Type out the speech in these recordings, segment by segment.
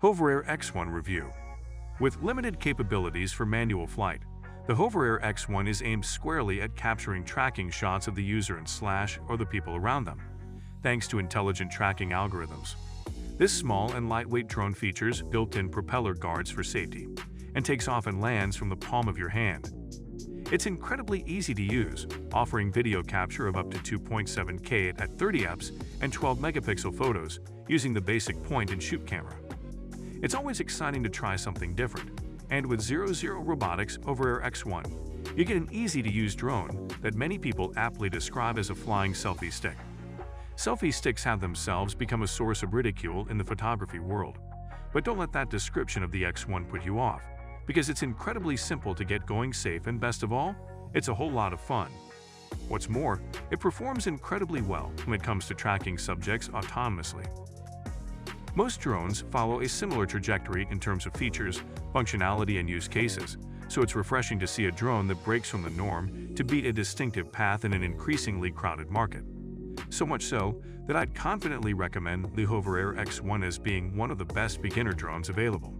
Hoverair X1 Review. With limited capabilities for manual flight, the Hoverair X1 is aimed squarely at capturing tracking shots of the user or the people around them, thanks to intelligent tracking algorithms. This small and lightweight drone features built-in propeller guards for safety and takes off and lands from the palm of your hand. It's incredibly easy to use, offering video capture of up to 2.7K at 30fps and 12-megapixel photos using the basic point-and-shoot camera. It's always exciting to try something different, and with 00 Robotics Hoverair X1, you get an easy-to-use drone that many people aptly describe as a flying selfie stick. Selfie sticks have themselves become a source of ridicule in the photography world, but don't let that description of the X1 put you off, because it's incredibly simple to get going safe, and best of all, it's a whole lot of fun. What's more, it performs incredibly well when it comes to tracking subjects autonomously. Most drones follow a similar trajectory in terms of features, functionality, and use cases, so it's refreshing to see a drone that breaks from the norm to beat a distinctive path in an increasingly crowded market. So much so that I'd confidently recommend the Hoverair X1 as being one of the best beginner drones available.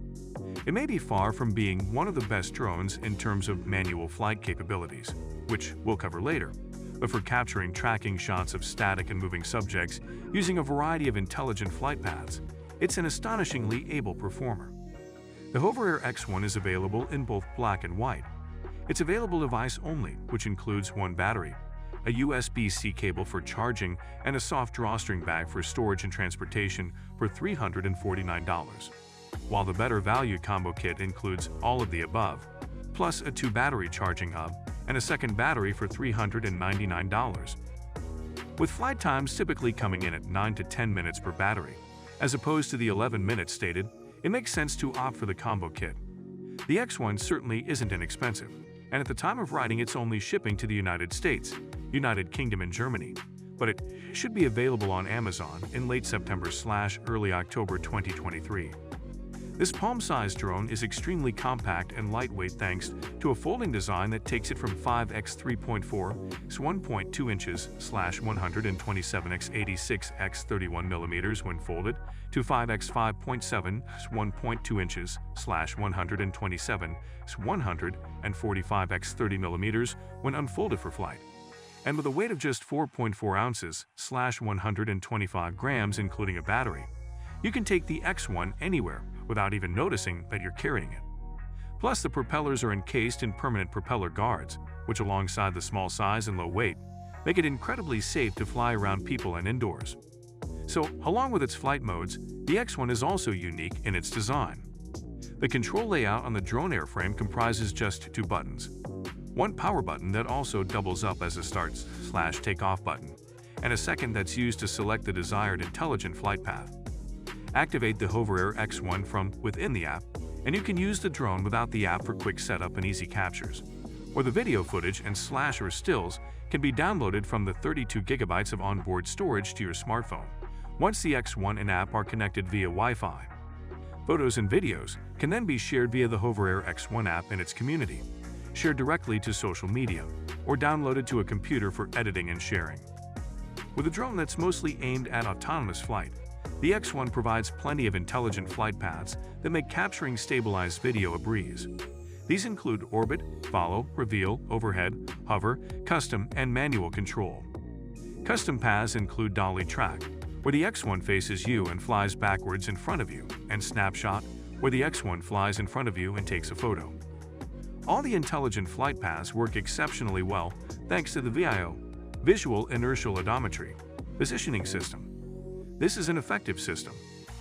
It may be far from being one of the best drones in terms of manual flight capabilities, which we'll cover later, but for capturing tracking shots of static and moving subjects using a variety of intelligent flight paths, it's an astonishingly able performer. The Hoverair X1 is available in both black and white. It's available device only, which includes one battery, a USB-C cable for charging, and a soft drawstring bag for storage and transportation for $349. While the better value combo kit includes all of the above, plus a 2-battery charging hub and a second battery for $399. With flight times typically coming in at 9 to 10 minutes per battery, as opposed to the 11 minutes stated, it makes sense to opt for the combo kit. The X1 certainly isn't inexpensive, and at the time of writing it's only shipping to the United States, United Kingdom, and Germany, but it should be available on Amazon in late September/early October 2023. This palm-sized drone is extremely compact and lightweight thanks to a folding design that takes it from 5x 3.4 x 1.2 inches /127 x 86 x 31 millimeters when folded to 5x 5.7 x 1.2 inches /127 x 145 x 30 millimeters when unfolded for flight. And with a weight of just 4.4 ounces /125 grams including a battery, you can take the X1 anywhere without even noticing that you're carrying it. Plus, the propellers are encased in permanent propeller guards, which alongside the small size and low weight, make it incredibly safe to fly around people and indoors. So, along with its flight modes, the X1 is also unique in its design. The control layout on the drone airframe comprises just 2 buttons. One power button that also doubles up as a start/takeoff button, and a second that's used to select the desired intelligent flight path. Activate the Hoverair X1 from within the app, and you can use the drone without the app for quick setup and easy captures. Or the video footage and or stills can be downloaded from the 32 gigabytes of onboard storage to your smartphone, once the X1 and app are connected via Wi-Fi. Photos and videos can then be shared via the Hoverair X1 app and its community, shared directly to social media, or downloaded to a computer for editing and sharing. With a drone that's mostly aimed at autonomous flight, the X1 provides plenty of intelligent flight paths that make capturing stabilized video a breeze. These include orbit, follow, reveal, overhead, hover, custom, and manual control. Custom paths include dolly track, where the X1 faces you and flies backwards in front of you, and snapshot, where the X1 flies in front of you and takes a photo. All the intelligent flight paths work exceptionally well thanks to the VIO, Visual Inertial Odometry, positioning system. This is an effective system,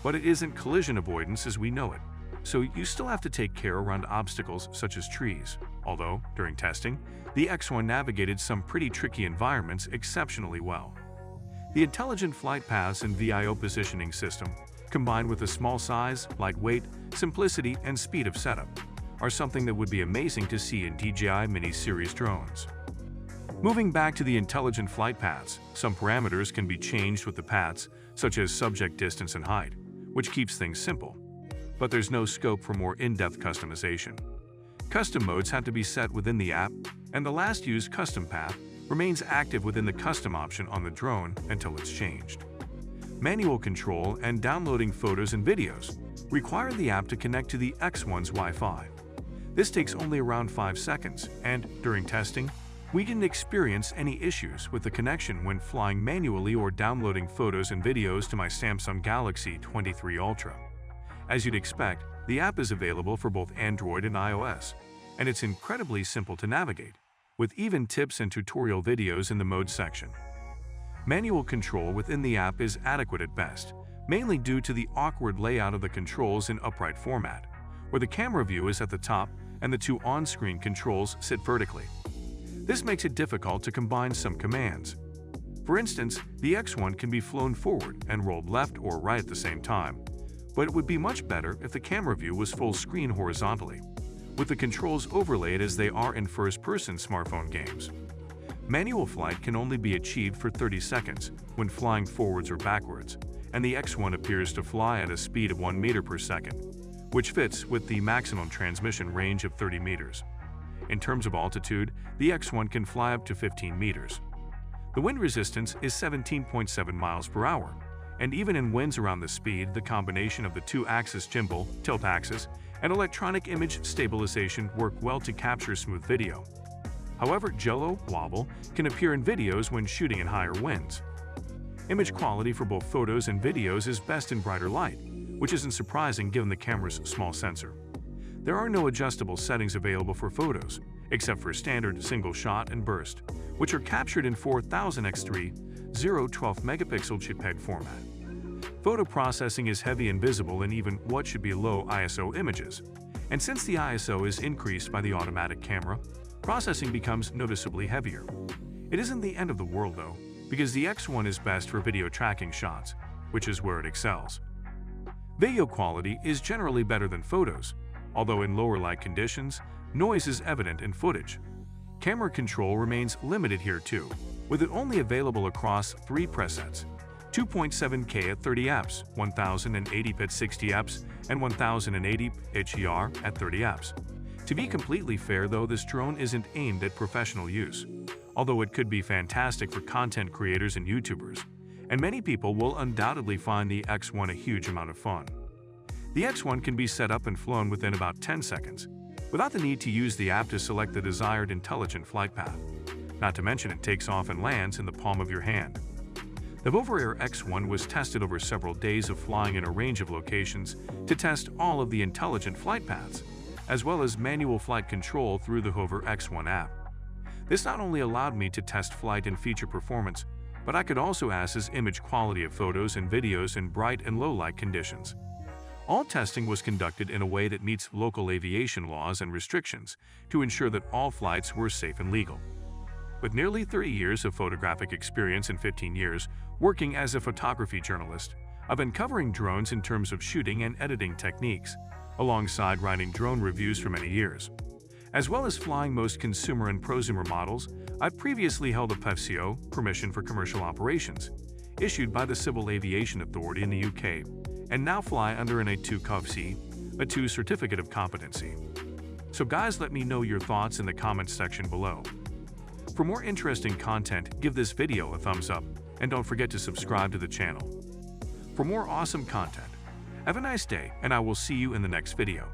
but it isn't collision avoidance as we know it, so you still have to take care around obstacles such as trees, although, during testing, the X1 navigated some pretty tricky environments exceptionally well. The intelligent flight paths and VIO positioning system, combined with the small size, lightweight, simplicity, and speed of setup, are something that would be amazing to see in DJI mini-series drones. Moving back to the intelligent flight paths, some parameters can be changed with the paths, such as subject distance and height, which keeps things simple. But there's no scope for more in-depth customization. Custom modes have to be set within the app, and the last used custom path remains active within the custom option on the drone until it's changed. Manual control and downloading photos and videos. require the app to connect to the X1's Wi-Fi. This takes only around 5 seconds, and during testing, we didn't experience any issues with the connection when flying manually or downloading photos and videos to my Samsung Galaxy 23 Ultra. As you'd expect, the app is available for both Android and iOS, and it's incredibly simple to navigate, with even tips and tutorial videos in the mode section. Manual control within the app is adequate at best, mainly due to the awkward layout of the controls in upright format, where the camera view is at the top and the two on-screen controls sit vertically. This makes it difficult to combine some commands. For instance, the X1 can be flown forward and rolled left or right at the same time, but it would be much better if the camera view was full screen horizontally, with the controls overlaid as they are in first-person smartphone games. Manual flight can only be achieved for 30 seconds when flying forwards or backwards, and the X1 appears to fly at a speed of 1 meter per second, which fits with the maximum transmission range of 30 meters. In terms of altitude, the X1 can fly up to 15 meters. The wind resistance is 17.7 miles per hour, and even in winds around the speed, the combination of the two-axis gimbal, tilt axis, and electronic image stabilization work well to capture smooth video. However, jello wobble can appear in videos when shooting in higher winds. Image quality for both photos and videos is best in brighter light, which isn't surprising given the camera's small sensor. There are no adjustable settings available for photos, except for standard single shot and burst, which are captured in 4000x3 012 megapixel JPEG format. Photo processing is heavy and visible in even what should be low ISO images, and since the ISO is increased by the automatic camera, processing becomes noticeably heavier. It isn't the end of the world though, because the X1 is best for video tracking shots, which is where it excels. Video quality is generally better than photos, although in lower light conditions, noise is evident in footage. Camera control remains limited here too, with it only available across 3 presets: 2.7K at 30 fps, 1080p at 60 fps, and 1080p HDR at 30 fps. To be completely fair though, this drone isn't aimed at professional use, although it could be fantastic for content creators and YouTubers, and many people will undoubtedly find the X1 a huge amount of fun. The X1 can be set up and flown within about 10 seconds, without the need to use the app to select the desired intelligent flight path. Not to mention it takes off and lands in the palm of your hand. The Hoverair X1 was tested over several days of flying in a range of locations to test all of the intelligent flight paths, as well as manual flight control through the Hoverair X1 app. This not only allowed me to test flight and feature performance, but I could also assess image quality of photos and videos in bright and low light conditions. All testing was conducted in a way that meets local aviation laws and restrictions to ensure that all flights were safe and legal. With nearly 30 years of photographic experience and 15 years working as a photography journalist, I've been covering drones in terms of shooting and editing techniques, alongside writing drone reviews for many years. As well as flying most consumer and prosumer models, I've previously held a PFCO, Permission for Commercial Operations, issued by the Civil Aviation Authority in the UK, and now fly under an A2 CovC, a 2 Certificate of Competency. So guys, let me know your thoughts in the comments section below. For more interesting content, give this video a thumbs up, and don't forget to subscribe to the channel. For more awesome content, have a nice day, and I will see you in the next video.